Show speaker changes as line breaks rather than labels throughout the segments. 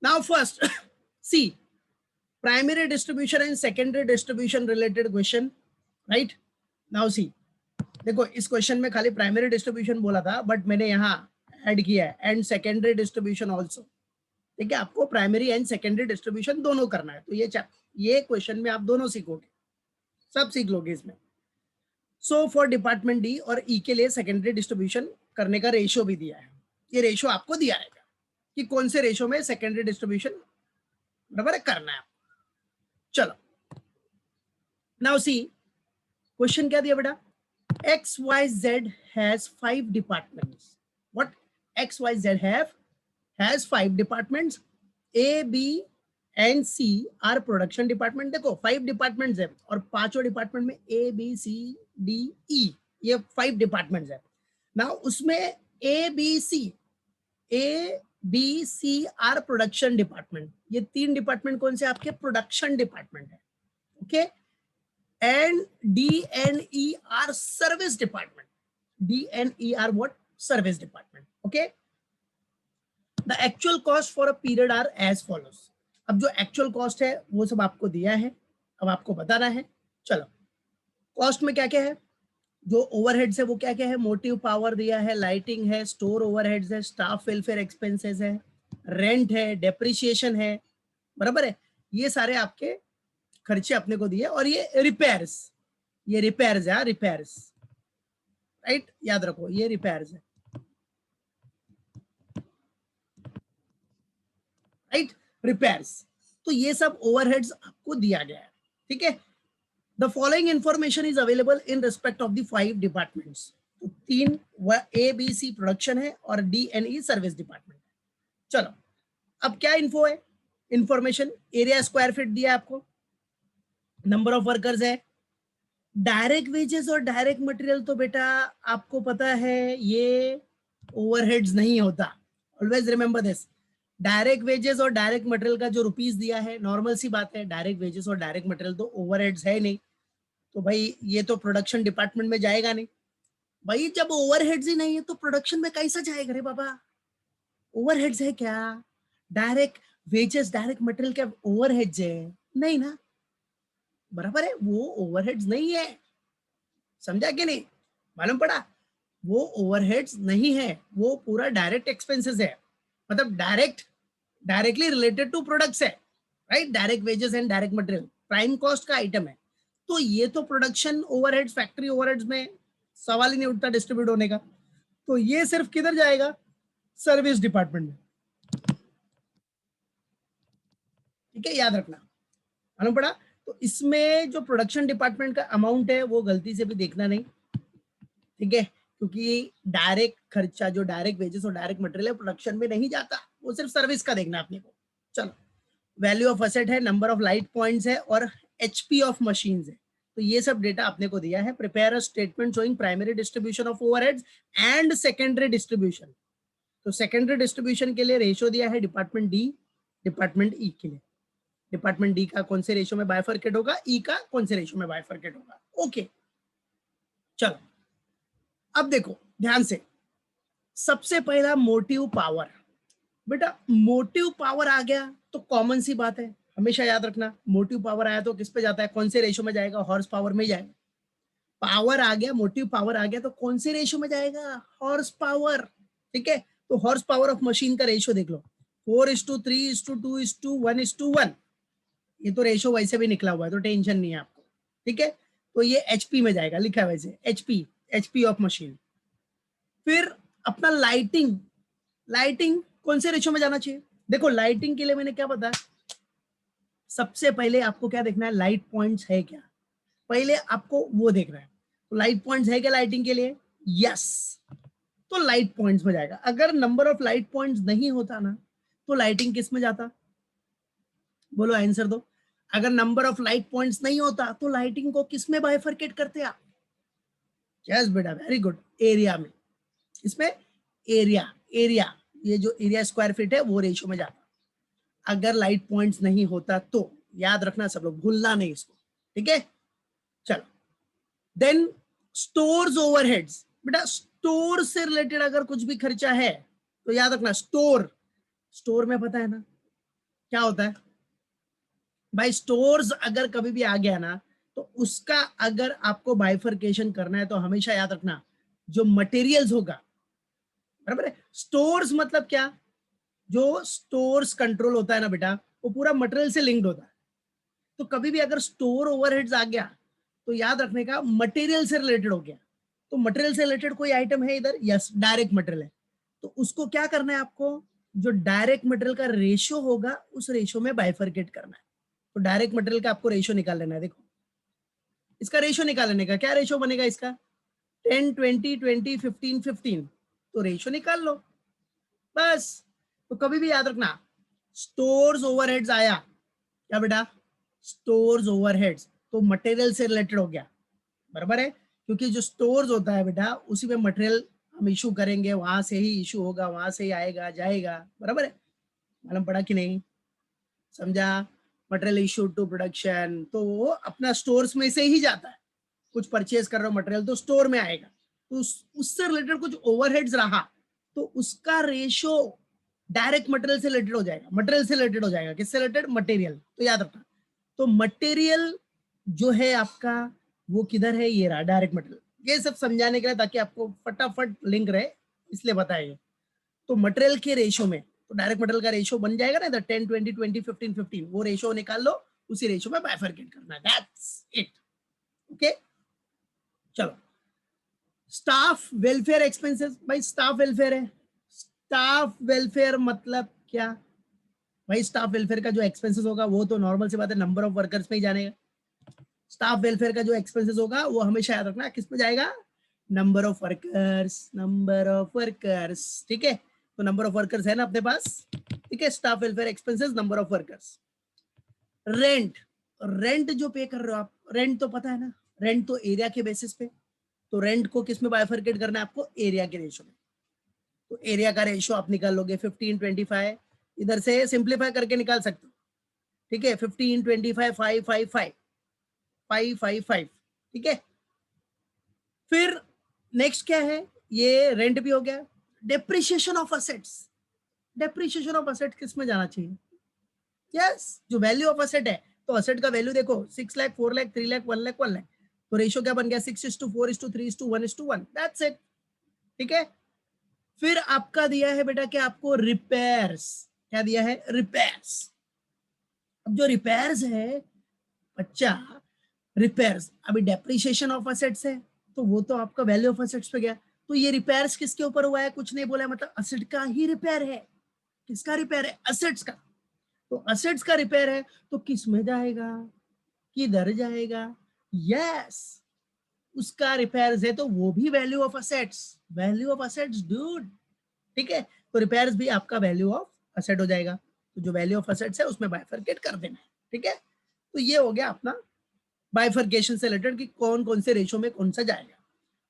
Now first see primary distribution and secondary distribution related question, right? Now see, देखो इस question में खाली primary distribution बोला था, बट मैंने यहाँ ऐड किया है एंड सेकेंडरी डिस्ट्रीब्यूशन ऑल्सो। ठीक है, आपको प्राइमरी एंड सेकेंडरी डिस्ट्रीब्यूशन दोनों करना है, तो ये क्वेश्चन में आप दोनों सीखोगे, सब सीख लोगे इसमें। सो फॉर डिपार्टमेंट डी और ई के लिए सेकेंडरी डिस्ट्रीब्यूशन करने का रेशियो भी दिया है। ये रेशियो आपको दिया रहेगा कि कौन से रेशियो में सेकेंडरी डिस्ट्रीब्यूशन बराबर करना है। चलो नाउ सी, क्वेश्चन क्या दिया बेटा? XYZ has 5 departments. What? XYZ has 5 departments. A, B and C are production department. देखो 5 departments है और पांचों डिपार्टमेंट में A, B, C, D, E, ये 5 departments है ना। उसमें A, B, C are production department. ये 3 डिपार्टमेंट कौन से आपके प्रोडक्शन डिपार्टमेंट है, okay? And D and E are service department. D and E are what? Service department. Okay. The actual cost for a period are as follows. अब जो actual cost है वो सब आपको दिया है, अब आपको बताना है। चलो, कॉस्ट में क्या क्या है? जो ओवरहेड्स है वो क्या क्या है? मोटिव पावर दिया है, लाइटिंग है, स्टोर ओवरहेड्स है, स्टाफ वेलफेयर एक्सपेंसेस है, रेंट है, डेप्रिसिएशन है, बराबर है? ये सारे आपके खर्चे अपने को दिए। और ये रिपेयर्स है, रिपेयर्स, राइट? याद रखो ये रिपेयर्स है, राइट? रिपेयर्स। तो ये सब ओवरहेड्स आपको दिया गया है, ठीक है? The following information is available in respect of the 5 departments. तो 3 A, B, C प्रोडक्शन है और D and E service department है। चलो, अब क्या इन्फो है? इंफॉर्मेशन, एरिया स्क्वायर फीट दिया आपको, नंबर ऑफ वर्कर्स है, डायरेक्ट वेजेस और डायरेक्ट मटेरियल। तो बेटा आपको पता है ये ओवरहेड्स नहीं होता, always remember this. Direct wages और डायरेक्ट मटेरियल का जो रुपीस दिया है, नॉर्मल सी बात है, डायरेक्ट वेजेस और डायरेक्ट मटेरियल तो ओवरहेड्स है नहीं, तो भाई ये तो प्रोडक्शन डिपार्टमेंट में जाएगा नहीं। भाई जब ओवरहेड्स ही नहीं है तो प्रोडक्शन में कैसा जाएगा रे बाबा? ओवरहेड्स है क्या? डायरेक्ट वेजेस डायरेक्ट मटेरियल क्या ओवरहेड्स है? नहीं ना, बराबर है, वो ओवरहेड्स नहीं है। समझा कि नहीं? मालूम पड़ा? वो ओवरहेड्स नहीं है, वो पूरा डायरेक्ट एक्सपेंसेस है, मतलब डायरेक्टली रिलेटेड टू प्रोडक्ट्स है, right? Direct wages and direct material prime cost का आइटम है। तो ये तो प्रोडक्शन ओवरहेड्स, फैक्ट्री ओवरहेड्स में सवाल ही नहीं उठता डिस्ट्रीब्यूट होने का। तो ये सिर्फ किधर जाएगा? सर्विस डिपार्टमेंट में, ठीक है? याद रखना, मालूम पड़ा? तो इसमें जो प्रोडक्शन डिपार्टमेंट का अमाउंट है वो गलती से भी देखना नहीं, ठीक है? क्योंकि डायरेक्ट खर्चा जो डायरेक्ट वेजेस और डायरेक्ट मटेरियल है प्रोडक्शन में नहीं जाता, वो सिर्फ सर्विस का देखना अपने को। चलो, वैल्यू ऑफ असेट है, नंबर ऑफ लाइट पॉइंट्स है और एचपी ऑफ मशीन्स है। तो ये सब डेटा अपने को दिया है। Prepare a statement showing primary distribution of overheads and secondary distribution. तो सेकेंडरी डिस्ट्रीब्यूशन के लिए रेशियो दिया है डिपार्टमेंट डी, डिपार्टमेंट ई के लिए। डिपार्टमेंट डी का कौन से रेशियो में बाइफरकेट होगा, ई का कौन से रेशियो में बाइफरकेट होगा। ओके, चलो अब देखो ध्यान से, सबसे पहला मोटिव पावर। बेटा मोटिव पावर आ गया तो कॉमन सी बात है, हमेशा याद रखना, मोटिव पावर आया तो किस पे जाता है? कौन से रेशियो में जाएगा? हॉर्स पावर में जाएगा। पावर आ गया, मोटिव पावर आ गया तो कौन से रेशियो में जाएगा? हॉर्स पावर, ठीक है? तो हॉर्स पावर ऑफ मशीन का रेशियो देख लो, 4:3:2:1:1। ये तो रेशियो वैसे भी निकला हुआ है तो टेंशन नहीं है आपको, ठीक है? तो ये एचपी में जाएगा, लिखा है वैसे एचपी ऑफ मशीन। फिर अपना लाइटिंग कौन से रेशियो में जाना चाहिए? देखो लाइटिंग के लिए मैंने क्या बताया, सबसे पहले आपको क्या देखना है? लाइट पॉइंट्स है क्या, पहले आपको वो देखना है। तो लाइट पॉइंट्स है क्या लाइटिंग के लिए? यस, तो लाइट पॉइंट्स में जाएगा। अगर नंबर ऑफ लाइट पॉइंट्स नहीं होता ना तो लाइटिंग किस में जाता? बोलो आंसर दो। अगर नंबर ऑफ लाइट पॉइंट्स नहीं होता तो लाइटिंग को किस में बाइफरकेट करते आप? यस बेटा, वेरी गुड, एरिया में। इसमें एरिया ये जो एरिया स्क्वायर फीट है वो रेशियो में जाता। अगर लाइट पॉइंट्स नहीं होता तो याद रखना सब लोग, भूलना नहीं इसको, ठीक है? चलो, देन स्टोर्स ओवरहेड्स। बेटा स्टोर से रिलेटेड अगर कुछ भी खर्चा है तो याद रखना, स्टोर में पता है ना क्या होता है भाई, स्टोर्स अगर कभी भी आ गया ना, तो उसका अगर आपको बाइफर्केशन करना है तो हमेशा याद रखना जो मटेरियल्स होगा, बराबर है। स्टोर्स मतलब क्या, जो स्टोर्स कंट्रोल होता है ना बेटा, वो पूरा मटेरियल से लिंक्ड होता है। तो कभी भी अगर स्टोर ओवरहेड्स आ गया तो याद रखने का मटेरियल से रिलेटेड हो गया। तो मटेरियल से रिलेटेड कोई आइटम है इधर, यस डायरेक्ट मटेरियल है, तो उसको क्या करना है आपको, जो डायरेक्ट मटेरियल का रेशियो होगा उस रेशियो में बाइफरकेट करना है। तो डायरेक्ट मटेरियल का आपको रेशियो निकाल लेना है। देखो इसका रेशियो निकाल लेने का, क्या रेशियो बनेगा इसका, 10 20 20 15 15, तो रेशियो निकाल लो बस। तो कभी भी याद रखना स्टोर्स ओवरहेड्स आया, क्या बेटा, स्टोर्स ओवरहेड्स, तो मटेरियल से रिलेटेड हो गया, बराबर है, क्योंकि जो स्टोर्स होता है बेटा उसी में मटेरियल हम इशू करेंगे, वहां से ही इशू होगा, वहां से ही आएगा जाएगा, बराबर है। मालूम पड़ा कि नहीं, समझा, मटेरियल इशू टू प्रोडक्शन, तो वो अपना स्टोर्स में से ही जाता है। कुछ परचेज कर रहे हो मटेरियल तो स्टोर में आएगा, तो उससे रिलेटेड कुछ ओवरहेड्स रहा तो उसका रेशो डायरेक्ट मटेरियल से रिलेटेड हो जाएगा, मटेरियल से रिलेटेड हो जाएगा, किससे रिलेटेड, मटेरियल। तो याद रखना, तो मटेरियल जो है आपका वो किधर है, ये रहा डायरेक्ट मटेरियल। ये सब समझाने के लिए ताकि आपको फटाफट लिंक रहे, इसलिए बताएंगे। तो मटेरियल के रेशो में, तो डायरेक्ट मटेरियल का रेशो बन जाएगा ना इधर 10 20 20 15 15, वो रेशो निकाल लो, उसी रेशो में बाइफरकेट करना है, दैट्स इट। ओके चलो, स्टाफ वेलफेयर एक्सपेंसेस, भाई स्टाफ वेलफेयर है, स्टाफ वेलफेयर मतलब क्या भाई, स्टाफ वेलफेयर का जो एक्सपेंसेस होगा वो तो नॉर्मल सी बात है, नंबर ऑफ वर्कर्स में ही जानेगा। स्टाफ वेलफेयर का जो एक्सपेंसेस होगा वो हमेशा याद रखना किस पे जाएगा, number of workers, number of workers, ठीक है। तो नंबर ऑफ वर्कर्स है ना अपने पास, ठीक है, staff welfare expenses number of workers. Rent, rent जो पे कर रहे हो आप, रेंट तो पता है ना, रेंट तो एरिया के बेसिस पे, तो रेंट को किस में बाइफरकेट करना है आपको, एरिया के रेशो में। तो एरिया का रेशो आप निकाल लोगे 15 25, इधर से सिंप्लीफाई करके निकाल सकते हो, ठीक है, 15 25 5 5 5 5 5 5, ठीक है। फिर नेक्स्ट क्या है, ये रेंट भी हो गया। Depreciation of assets, depreciation of asset किस में जाना चाहिए, यस जो वैल्यू ऑफ असेट है, तो असेट का वैल्यू देखो 6 लाख 4 लाख 3 लाख 1 लाख 1 लाख, तो रेशियो क्या बन गया 6:4:3:1:1, दैट्स इट, ठीक है। फिर आपका दिया है बेटा कि आपको रिपेयर्स, क्या दिया है, रिपेयर्स। अब जो रिपेयर्स है बच्चा, रिपेयर्स अभी डेप्रिसिएशन ऑफ असेट्स है, तो वो तो आपका वैल्यू ऑफ असेट्स पे गया, तो ये रिपेयर्स किसके ऊपर हुआ है, कुछ नहीं बोला, मतलब असेट का ही रिपेयर है। किसका रिपेयर है, असेट्स का। तो असेट्स का रिपेयर है तो किस में जाएगा, किधर जाएगा, यस उसका रिपेयर्स है तो वो भी value of assets, value of assets dude, ठीक है। तो रिपेयर्स भी आपका वैल्यू ऑफ असेट हो जाएगा, तो जो वैल्यू ऑफ असेट्स है उसमें बाइफरकेट कर देना है, ठीक है। तो ये हो गया अपना बाइफरकेशन से रिलेटेड कि कौन कौन से रेशो में कौन सा जाएगा।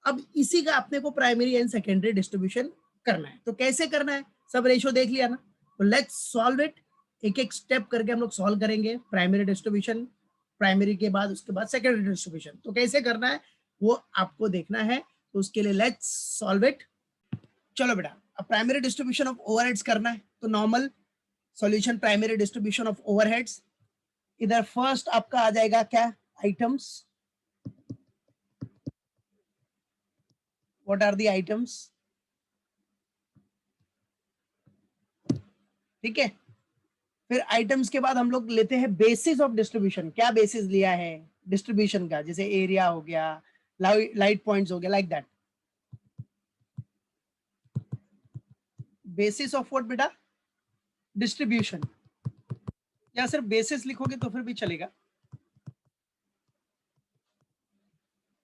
अब इसी का अपने को प्राइमरी एंड सेकेंडरी डिस्ट्रीब्यूशन करना है, तो कैसे करना है, सब रेशो देख लिया ना, तो लेट्स सॉल्व इट, एक एक स्टेप करके हम लोग सॉल्व करेंगे। प्राइमरी डिस्ट्रीब्यूशन, प्राइमरी के बाद उसके बाद सेकेंडरी डिस्ट्रीब्यूशन, तो कैसे करना है वो आपको देखना है, तो उसके लिए लेट्स सॉल्व इट। चलो बेटा, अब प्राइमरी डिस्ट्रीब्यूशन ऑफ ओवरहेड्स करना है, तो normal solution primary distribution of overheads, इधर फर्स्ट आपका आ जाएगा क्या, items, what are the items, ठीक है। फिर आइटम्स के बाद हम लोग लेते हैं बेसिस ऑफ डिस्ट्रीब्यूशन, क्या बेसिस लिया है डिस्ट्रीब्यूशन का, जैसे एरिया हो गया, लाइट पॉइंट्स हो गया, like that. Basis of what बेटा, डिस्ट्रीब्यूशन, या सिर्फ बेसिस लिखोगे तो फिर भी चलेगा,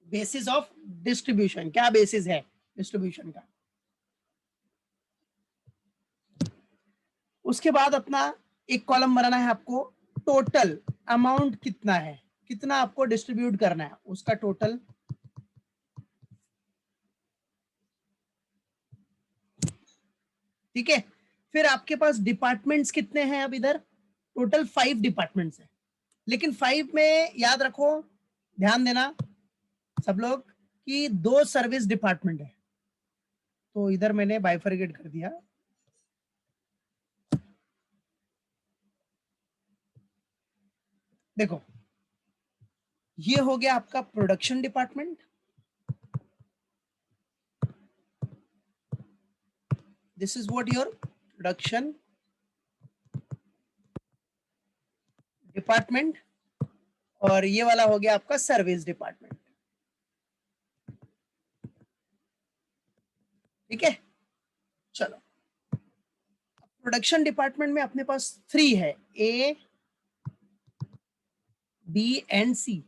बेसिस ऑफ डिस्ट्रीब्यूशन, क्या बेसिस है डिस्ट्रीब्यूशन का। उसके बाद अपना एक कॉलम बनाना है आपको, टोटल अमाउंट कितना है, कितना आपको डिस्ट्रीब्यूट करना है उसका टोटल, ठीक है। फिर आपके पास डिपार्टमेंट्स कितने हैं, अब इधर टोटल 5 डिपार्टमेंट्स है, लेकिन 5 में याद रखो, ध्यान देना सब लोग कि 2 सर्विस डिपार्टमेंट है, तो इधर मैंने बाइफरकेट कर दिया, देखो ये हो गया आपका production department, this is what your production department, और ये वाला हो गया आपका सर्विस डिपार्टमेंट। ठीक है, चलो प्रोडक्शन डिपार्टमेंट में अपने पास 3 है, A B and C,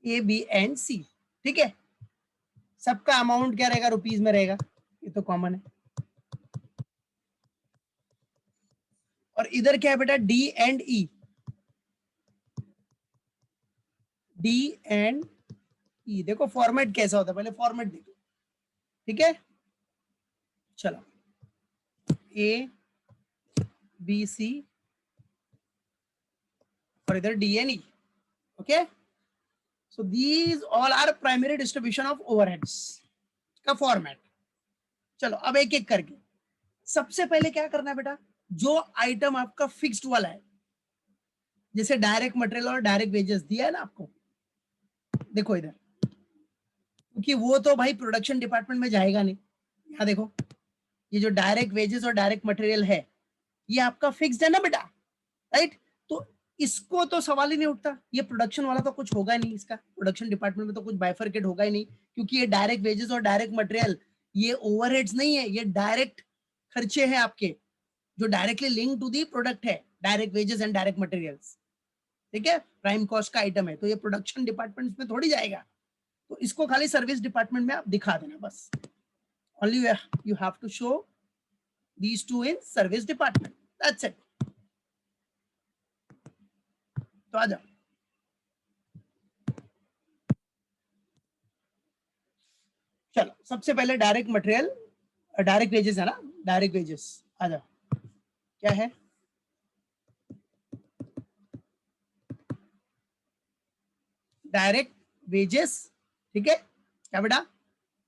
A B and C. ठीक है, सबका अमाउंट क्या रहेगा, रुपीज में रहेगा, ये तो कॉमन है। और इधर क्या है बेटा, D and E, D and E. देखो फॉर्मेट कैसा होता है, पहले फॉर्मेट देखो। ठीक है, चलो ए बी सी और इधर D and E. Okay, so these all are primary distribution of overheads का फॉर्मेट। चलो अब एक एक करके, सबसे पहले क्या करना है बेटा, जो आइटम आपका फिक्स्ड वाला है, जैसे डायरेक्ट मटेरियल और डायरेक्ट वेजेस दिया है ना आपको, देखो इधर, क्योंकि वो तो भाई प्रोडक्शन डिपार्टमेंट में जाएगा नहीं। यहाँ देखो, ये जो डायरेक्ट वेजेस और डायरेक्ट मटेरियल है, ये आपका फिक्स्ड है ना बेटा, राइट। तो इसको तो सवाल ही नहीं उठता, ये प्रोडक्शन वाला तो कुछ होगा नहीं, इसका प्रोडक्शन डिपार्टमेंट में तो कुछ बाइफरकेट होगा ही नहीं, क्योंकि ये डायरेक्ट वेजेस और डायरेक्ट मटेरियल, ये ओवरहेड्स नहीं है, ये डायरेक्ट खर्चे हैं आपके, जो directly link to the product है, direct wages and direct materials. ठीक है, प्राइम कॉस्ट का आइटम है, तो ये प्रोडक्शन डिपार्टमेंट में थोड़ी जाएगा, तो इसको खाली सर्विस डिपार्टमेंट में आप दिखा देना बस। Only you have to show these two in service department, that's it। तो आ जाओ, चलो सबसे पहले डायरेक्ट मटेरियल, डायरेक्ट वेजेस है ना, डायरेक्ट वेजेस आ जाओ, क्या है, डायरेक्ट वेजेस। ठीक है, क्या बेटा,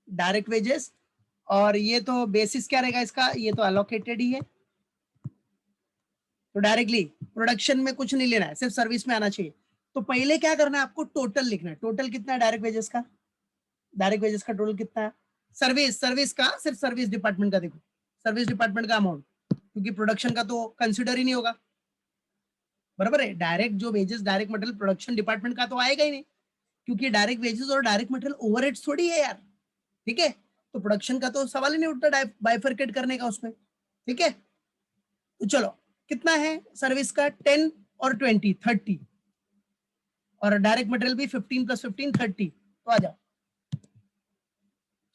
डायरेक्ट वेजेस, और ये तो बेसिस क्या रहेगा इसका, ये तो अलोकेटेड ही है, तो डायरेक्टली प्रोडक्शन में कुछ नहीं लेना है, सिर्फ सर्विस में आना चाहिए। तो पहले क्या करना है, आपको टोटल लिखना है, टोटल कितना है डायरेक्ट वेजेस का, डायरेक्ट वेजेस का टोटल कितना है, सर्विस का, सिर्फ सर्विस डिपार्टमेंट का देखो, सर्विस डिपार्टमेंट का अमाउंट, क्योंकि प्रोडक्शन का तो कंसिडर ही नहीं होगा, बराबर है। डायरेक्ट जो wages direct material production department का तो आएगा ही नहीं, क्योंकि डायरेक्ट वेजेस और डायरेक्ट मटेरियल ओवरहेड्स थोड़ी है यार। ठीक है, तो प्रोडक्शन का तो सवाल ही नहीं उठता बाइफरकेट करने का उसमें। ठीक है, तो चलो कितना है सर्विस का, 10 और 20 30, और डायरेक्ट मटेरियल भी 15 + 15 30, तो आ जाओ।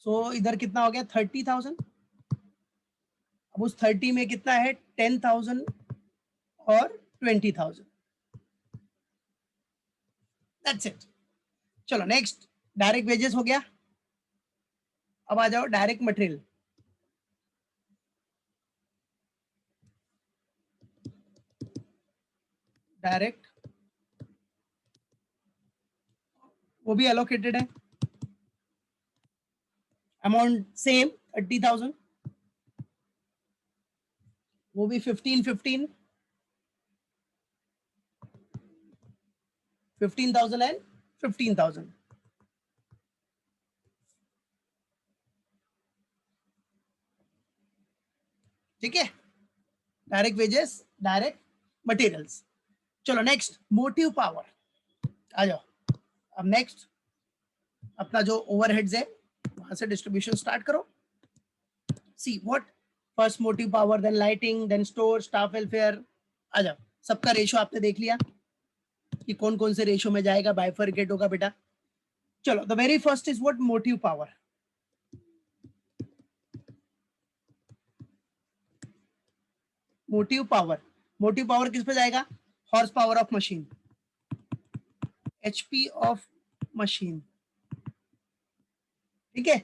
सो इधर कितना हो गया, 30,000। अब उस 30 में कितना है, 10,000 और 20,000, दैट्स इट। चलो नेक्स्ट, डायरेक्ट वेजेस हो गया, अब आ जाओ डायरेक्ट मटेरियल। डायरेक्ट वो भी एलोकेटेड है, अमाउंट सेम 30,000, वो भी 15 15, 15,000 एंड 15,000। ठीक है, डायरेक्ट वेजेस, डायरेक्ट मटेरियल्स। चलो नेक्स्ट, मोटिव पावर आ जाओ। अब नेक्स्ट अपना जो ओवरहेड्स है वहां से डिस्ट्रीब्यूशन स्टार्ट करो। See what, first motive power, then lighting, then store, staff welfare. आ जाओ, सबका रेशो आपने देख लिया कि कौन कौन से रेशो में जाएगा, बाइफरकेट होगा बेटा। चलो the very first is what, motive power. Motive power किस पे जाएगा, horse power of machine, HP of machine. ठीक है,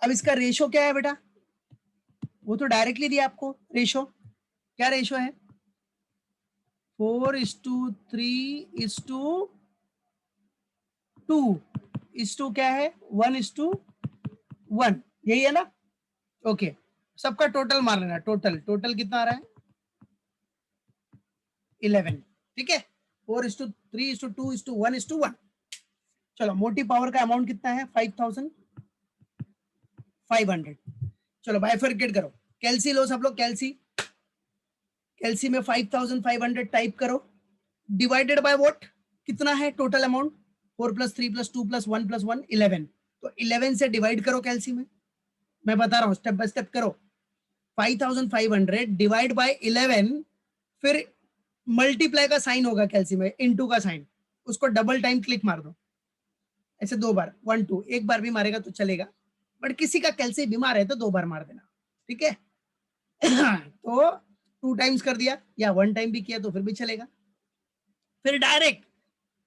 अब इसका रेशो क्या है बेटा, वो तो डायरेक्टली दिया आपको रेशो, क्या रेशो है, 4:3:2 क्या है, 1:1, यही है ना। ओके, सबका टोटल मार लेना, टोटल कितना आ रहा है, 11। ठीक है, 4:3:2:1:1। चलो मोटी पावर का अमाउंट कितना है, 5500। चलो बाइफरकेट करो, कैलसी लो सब लोग, कैलसी में 5500 टाइप करो, डिवाइडेड बाय व्हाट, कितना है टोटल अमाउंट, 4+3+2+1+1 11। तो 11 से डिवाइड करो कैलसी में, मैं बता रहा हूँ स्टेप बाय स्टेप करो। 5500 डिवाइड बाय 11, फिर मल्टीप्लाई का साइन होगा कैलसी में, इनटू का साइन, उसको डबल टाइम क्लिक मार दो, ऐसे 2 बार, 1 2, एक बार भी मारेगा तो चलेगा, बट किसी का कैलसी बीमार है तो 2 बार मार देना, ठीक है। तो 2 टाइम्स कर दिया या 1 टाइम भी किया तो फिर भी चलेगा। फिर डायरेक्ट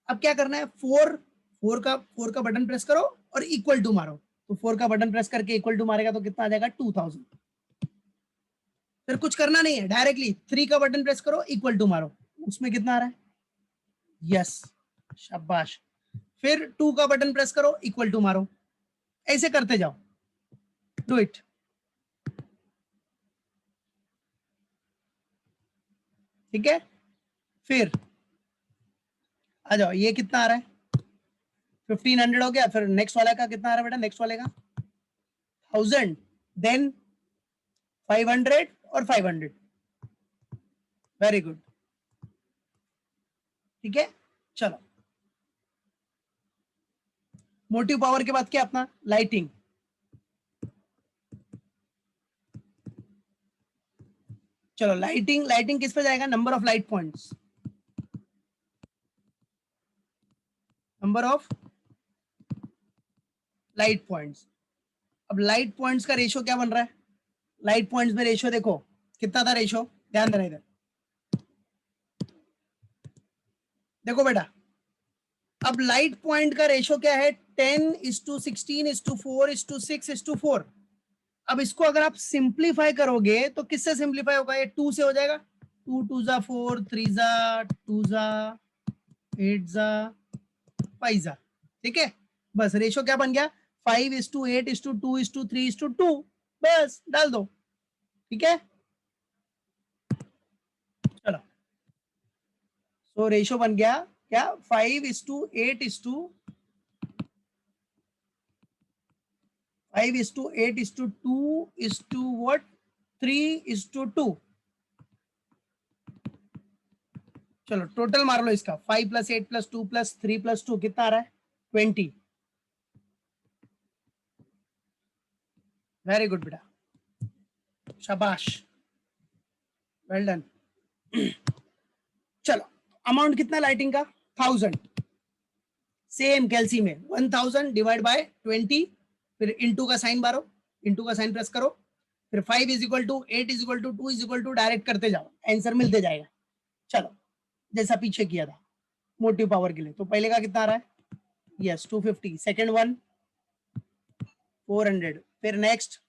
अब क्या करना है, 4 का बटन प्रेस करो और इक्वल टू मारो, तो 4 का बटन प्रेस करके इक्वल टू मारेगा तो कितना आ जाएगा, 2000। फिर कुछ करना नहीं है, डायरेक्टली 3 का बटन प्रेस करो, इक्वल टू मारो, उसमें कितना आ रहा है, यस, शाबाश। फिर 2 का बटन प्रेस करो, इक्वल टू मारो, ऐसे करते जाओ, डू इट। ठीक है, फिर आ जाओ, ये कितना आ रहा है, 1500 हो गया। फिर नेक्स्ट वाले का कितना आ रहा है बेटा, नेक्स्ट वाले का 1000, देन 500 और 500, वेरी गुड, ठीक है। चलो मोटिव पावर के बाद क्या अपना, लाइटिंग। चलो लाइटिंग, लाइटिंग किस पे जाएगा, number of light points, number of light points. अब लाइट पॉइंट्स का रेशियो क्या बन रहा है, लाइट पॉइंट्स में रेशियो देखो कितना था रेशियो, ध्यान देना इधर, देखो बेटा, अब लाइट पॉइंट का रेशियो क्या है, 10:16:4:6:4। अब इसको अगर आप सिंप्लीफाई करोगे तो किससे सिंप्लीफाई होगा, ये 2 से हो जाएगा, 2 2 जा 4, 3 जा 2 जा 8 जा 5 जा, ठीक है। बस रेशियो क्या बन गया, 5:8:2:3:2, बस डाल दो, ठीक है। चलो सो रेशियो बन गया क्या, 5:8:2 what, 3:2। चलो टोटल मार लो इसका, 5+8+2+3+2 कितना आ रहा है, 20। वेरी गुड बेटा, शाबाश, वेल डन। चलो अमाउंट कितना लाइटिंग का, 1000, सेम कैलसी में 1000 डिवाइड बाय 20, फिर इंटू का साइन मारो, इंटू का साइन प्रेस करो, फिर 5=8=2=2 डायरेक्ट करते जाओ, आंसर मिलते जाएगा। चलो जैसा पीछे किया था मोटिव पावर के लिए, तो पहले का कितना आ रहा है, यस 250, सेकेंड वन 400, फिर next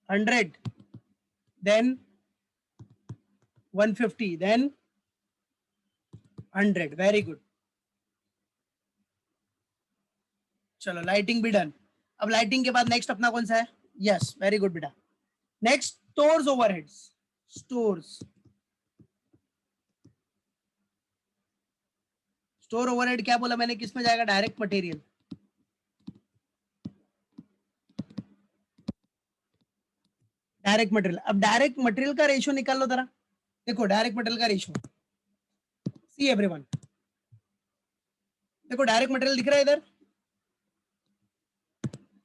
100, then 150, then 100, very good. चलो लाइटिंग भी डन। अब लाइटिंग के बाद नेक्स्ट अपना कौन सा है, यस वेरी गुड बेटा, next stores overheads, stores, store overhead क्या बोला मैंने, किस में जाएगा, डायरेक्ट मटेरियल, डायरेक्ट मटेरियल। अब डायरेक्ट मटेरियल का रेशियो निकाल लो जरा, देखो डायरेक्ट मटेरियल का रेशियो, सी एवरीवन, देखो डायरेक्ट मटेरियल दिख रहा है इधर,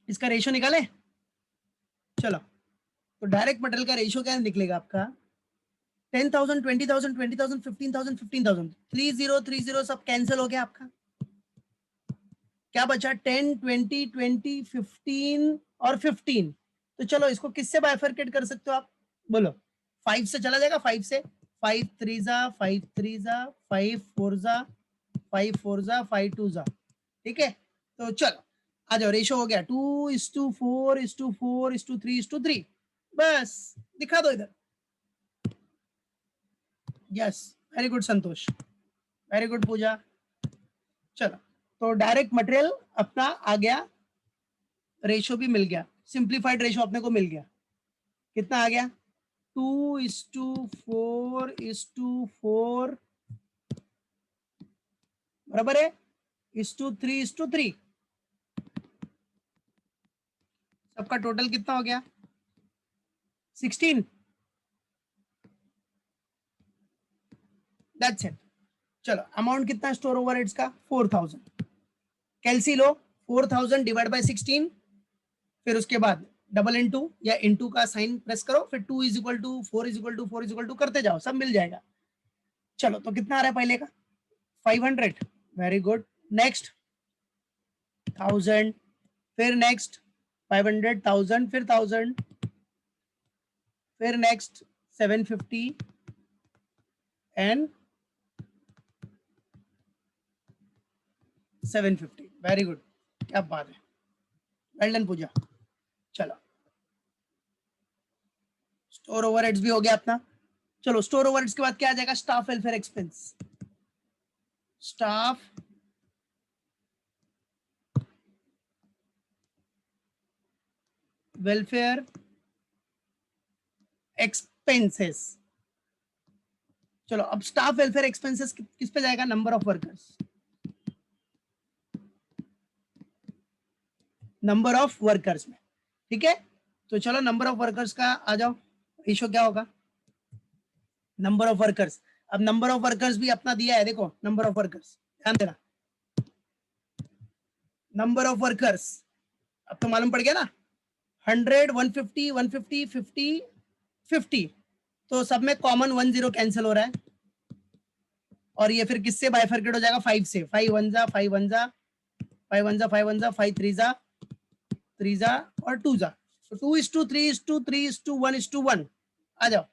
इसका रेशियो निकाले। चलो तो डायरेक्ट मटेरियल का रेशियो क्या निकलेगा आपका, 10,000 20,000 20,000 15,000 15,000, 30 सब कैंसिल हो गया आपका, क्या बचा 10 20 20 15 और 15। तो चलो इसको किससे बाइफरकेट कर सकते हो आप, बोलो, 5 से चला जाएगा, 5 से, 5 3 जा 5 3 जा 5 4 जा 5 4 जा 5 2 जा, ठीक है। तो चलो आ जाओ, रेशियो हो गया 2:4:4:3:3, बस दिखा दो इधर, यस वेरी गुड संतोष, वेरी गुड पूजा। चलो तो डायरेक्ट मटेरियल अपना आ गया, रेशियो भी मिल गया, सिंप्लीफाइड रेशियो अपने को मिल गया, कितना आ गया 2:4:4 बराबर है, 3:3 सबका टोटल कितना हो गया 16। That's it. चलो अमाउंट कितना स्टोर ओवरहेड्स का 4000। कैलसी लो 4000 डिवाइड बाय 16, फिर उसके बाद डबल इंटू या इंटू का साइन प्रेस करो, फिर 2 is equal to 4 is equal to 4 is equal to करते जाओ, सब मिल जाएगा। चलो तो कितना आ रहा है पहले का 500। Very good. नेक्स्ट 1000, फिर नेक्स्ट 500, 1000, फिर 1000, फिर नेक्स्ट 750 एंड 750। वेरी गुड, क्या बात है, वेल डन पूजा। चलो स्टोर ओवरहेड्स भी हो गया अपना। चलो स्टोर ओवरहेड्स के बाद क्या आ जाएगा staff welfare expense. Staff welfare expenses. चलो अब स्टाफ वेलफेयर एक्सपेंसेस किस पे जाएगा number of workers, number of workers में। ठीक है, तो चलो नंबर ऑफ वर्कर्स का आ जाओ, रेशो क्या होगा नंबर ऑफ वर्कर्स। अब नंबर ऑफ वर्कर्स भी अपना दिया है, देखो नंबर ऑफ वर्कर्स ध्यान देना, नंबर ऑफ वर्कर्स अब तो मालूम पड़ गया ना 100, 150, 150, 50, 50, तो सब में कॉमन 10 कैंसिल हो रहा है, और ये फिर किससे बाइफरकेट हो जाएगा 5 से, 5 1 जा 5 1 जा 5 1 जा 5 1 जा 5 3 जा 3 जा और 2 जा, तो 2:3:3:1:1 आ जाओ।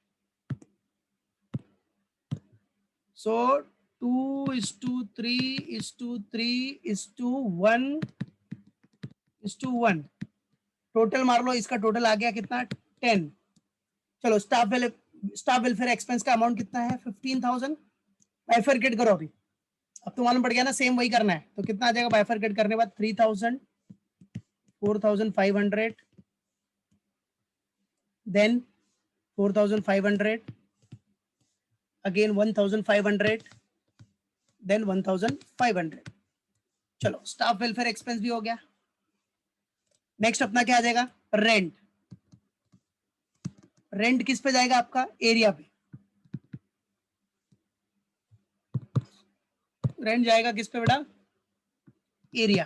सो 2:3:3:1:1 टोटल मार लो, इसका टोटल आ गया कितना 10। चलो स्टाफ वेलफेयर एक्सपेंस का अमाउंट कितना है 15,000। बाइफरकेट करो अभी, अब तो मालूम पड़ गया ना सेम वही करना है, तो कितना आ जाएगा बाइफरकेट करने के बाद 3,000, 4,500, देन 4,500, अगेन 1,500, देन 1,500। चलो स्टाफ वेलफेयर एक्सपेंस भी हो गया। नेक्स्ट अपना क्या आ जाएगा रेंट। रेंट किस पे जाएगा आपका एरिया पे, रेंट जाएगा किस पे बेटा एरिया।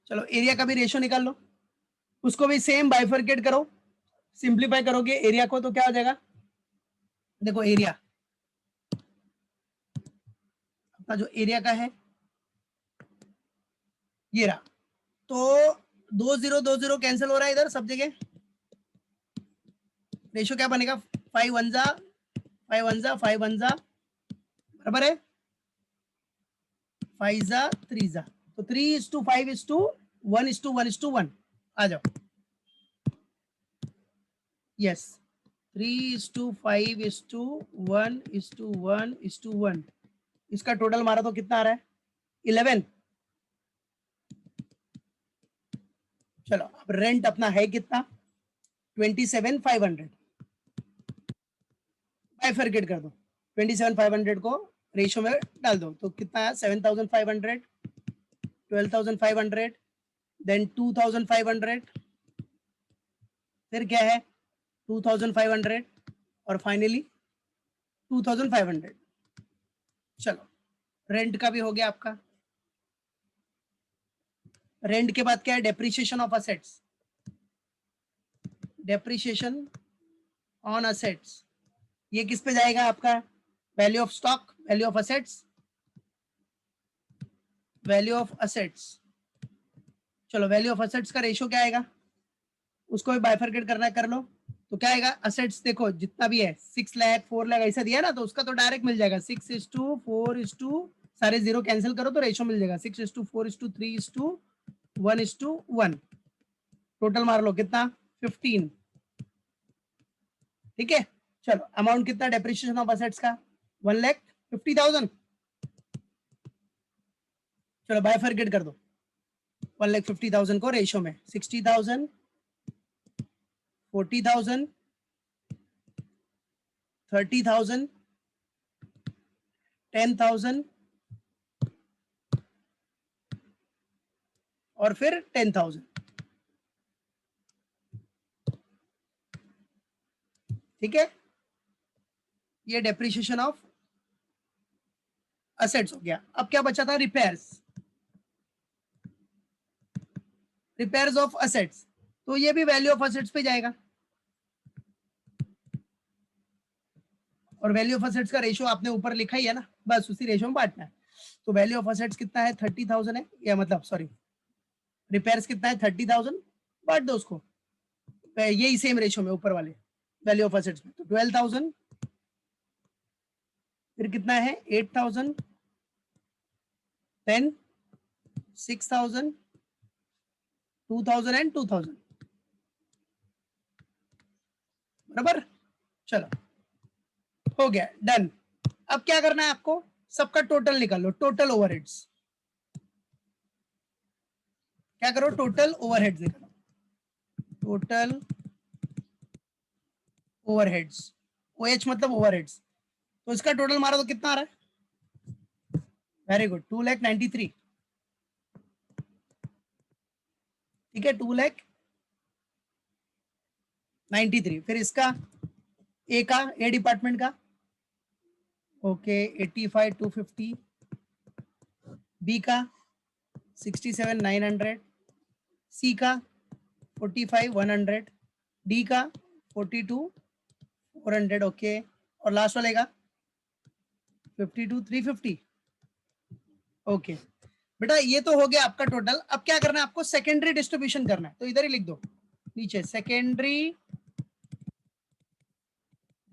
चलो एरिया का भी रेशियो निकाल लो, उसको भी सेम बाइफरकेट करो, सिंप्लीफाई करोगे एरिया को तो क्या हो जाएगा, देखो एरिया अपना जो एरिया का है ये रहा, तो 2 0 कैंसिल हो रहा है इधर सब जगह, रेशियो क्या बनेगा 5 1 जा 5 1 जा 5 1 जा बराबर है 5 जा 3 जा, तो 3:5:1:1:1 आ जाओ। यस 3:5:1:1:1, इसका टोटल मारा तो कितना आ रहा है 11। चलो अब रेंट अपना है कितना 27,500, बाइफरकेट कर दो 27,500 को रेशियो में डाल दो, तो कितना है 7,500, 12,500, देन 2,500, फिर क्या है 2,500 और फाइनली 2,500। चलो रेंट का भी हो गया आपका। रेंट के बाद क्या है depreciation of assets, depreciation on assets, ये किस पे जाएगा आपका value of stock, value of assets, value of assets. चलो वैल्यू ऑफ असेट्स का रेशियो क्या आएगा, उसको भी बाइफरकेट करना है कर लो, तो क्या आएगा असेट्स देखो जितना भी है 6 लाख 4 लाख ऐसा दिया ना, तो उसका तो डायरेक्ट मिल जाएगा 6:4, सारे जीरो कैंसिल करो तो रेशियो मिल जाएगा 6:4:3:1:1, टोटल मार लो कितना 15। ठीक है, चलो अमाउंट कितना डेप्रिसिएशन ऑफ असेट्स का 1,50,000। चलो बाइफरकेट कर दो 1,50,000 को रेशियो में 60,000, 40,000, 30,000, 10,000 और फिर 10,000। ठीक है, ये डेप्रिसिएशन ऑफ असेट्स हो गया। अब क्या बचा था? रिपेयर्स, रिपेयर्स ऑफ असेट्स, तो ये भी वैल्यू ऑफ असेट्स पे जाएगा, और वैल्यू ऑफ असेट्स का रेशियो आपने ऊपर लिखा ही है ना, बस उसी रेशियो में बांटना है। तो वैल्यू ऑफ असेट्स कितना है? 30,000 है, या मतलब सॉरी रिपेयर्स कितना है? 30,000, बांट दो उसको, यही सेम रेशियो में ऊपर वाले वैल्यू ऑफ असेट्स में। तो 12,000, फिर कितना है? 8,000, 10, 6,000, 2,000 एंड 2,000। बराबर, चलो हो गया, डन। अब क्या करना है आपको? सबका टोटल निकाल लो, टोटल ओवरहेड्स। क्या करो? टोटल ओवरहेड्स निकालो, टोटल ओवरहेड्स, ओएच मतलब ओवरहेड्स। तो इसका टोटल मारो तो कितना आ रहा है? Very good, 2,93,000। ठीक है, 2,93,000। फिर इसका ए का, ए डिपार्टमेंट का, ओके 85,250, बी का 67,900, सी का 45,100, डी का 42,400, ओके, और लास्ट वाले का 52,350। ओके बेटा, ये तो हो गया आपका टोटल। अब क्या करना है आपको? सेकेंडरी डिस्ट्रीब्यूशन करना है, तो इधर ही लिख दो नीचे, सेकेंडरी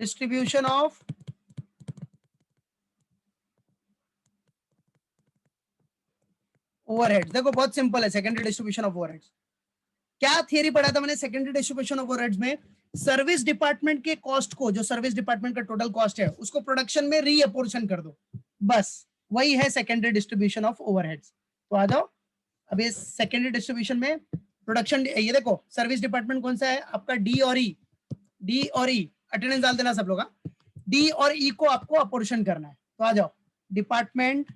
डिस्ट्रीब्यूशन ऑफ ओवरहेड्स। देखो बहुत सिंपल है सेकेंडरी डिस्ट्रीब्यूशन ऑफ ओवरहेड्स। क्या थियरी पढ़ा था मैंने सेकेंडरी डिस्ट्रीब्यूशन ऑफ ओवरहेड्स में? सर्विस डिपार्टमेंट के कॉस्ट को, जो सर्विस डिपार्टमेंट का टोटल कॉस्ट है, उसको प्रोडक्शन में रीअपोर्शन कर दो, बस वही है सेकेंडरी डिस्ट्रीब्यूशन ऑफ ओवरहेड्स। तो आ जाओ, अब ये सेकेंडरी डिस्ट्रीब्यूशन में प्रोडक्शन, ये देखो सर्विस डिपार्टमेंट कौन सा है आपका? डी और ई, डी और ई, अटेंडेंस डाल देना सब लोग। डी और ई को आपको अपोर्शन करना है, तो आ जाओ, डिपार्टमेंट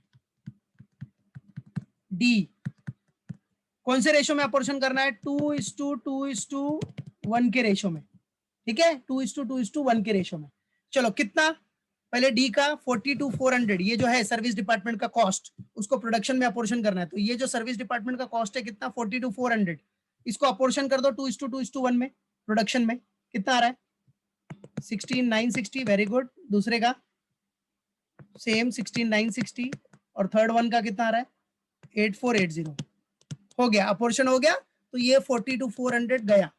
डी कौन से रेशो में अपोर्शन करना है? 2:2:1 के रेशो में। ठीक है, 2:2:1 के रेशो में। चलो कितना? पहले डी का 42,400, ये जो है सर्विस डिपार्टमेंट का कॉस्ट, उसको प्रोडक्शन में अपोर्शन करना है। तो ये जो सर्विस डिपार्टमेंट का कॉस्ट है कितना? 42,400, इसको अपोर्शन कर दो 2:2:1 में। प्रोडक्शन में कितना आ रहा है? 16,960, वेरी गुड। दूसरे का सेम 16,960, और थर्ड वन का कितना आ रहा है? 8,480। हो गया, अपोर्शन हो गया, तो ये 42,400 गया,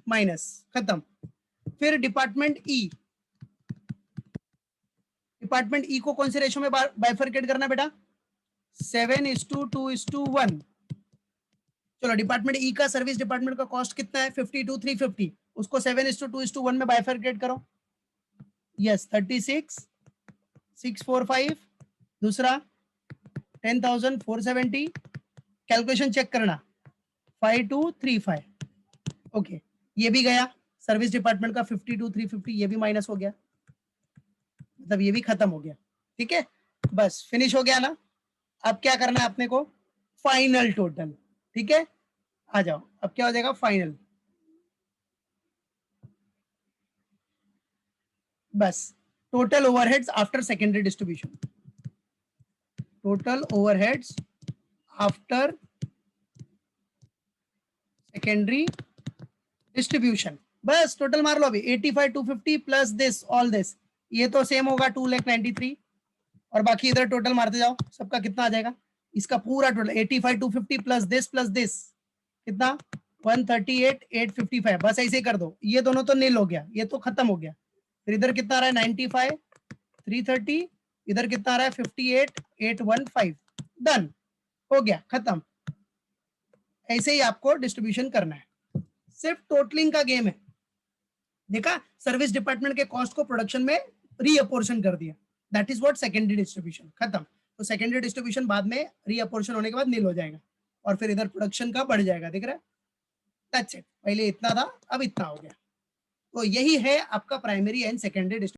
माइनस, खत्म। फिर डिपार्टमेंट ई, डिपार्टमेंट ई को कौन से रेशो में बाइफरकेट करना बेटा? 7:2:1। चलो डिपार्टमेंट ई का, सर्विस डिपार्टमेंट का कॉस्ट कितना है? 52,350, उसको 7:2:1 में बाइफरकेट करो। यस, 36,645, दूसरा 10,470, कैलकुलेशन चेक करना, 5235। ओके, ये भी गया सर्विस डिपार्टमेंट का 52,350, ये भी माइनस हो गया, मतलब ये भी खत्म हो गया। ठीक है, बस फिनिश हो गया ना। अब क्या करना है अपने को? Final total. ठीक है, आ जाओ, अब क्या हो जाएगा? फाइनल, बस total overheads after secondary distribution, total overheads after secondary distribution, बस टोटल मार लो अभी। 85,250 प्लस दिस, ऑल दिस, ये तो सेम होगा 2,93,000, और बाकी इधर टोटल मारते जाओ, सबका कितना आ जाएगा? इसका पूरा टोटल 85,250 प्लस दिस कितना? 138,855, बस ऐसे ही कर दो। ये दोनों तो नील हो गया, ये तो खत्म हो गया। फिर इधर कितना आ रहा है? 95,330, इधर कितना आ रहा है? 58,815, डन, हो गया, खत्म। ऐसे ही आपको डिस्ट्रीब्यूशन करना है, सिर्फ टोटलिंग का गेम है। देखा, सर्विस डिपार्टमेंट के कॉस्ट को प्रोडक्शन में रीअपोर्शन कर दिया, that is what secondary distribution, खत्म। तो सेकेंडरी डिस्ट्रीब्यूशन बाद में रीअपोर्शन होने के बाद नील हो जाएगा, और फिर इधर प्रोडक्शन का बढ़ जाएगा, दिख रहा है? That's it. पहले इतना था, अब इतना हो गया। तो यही है आपका प्राइमरी एंड सेकेंडरी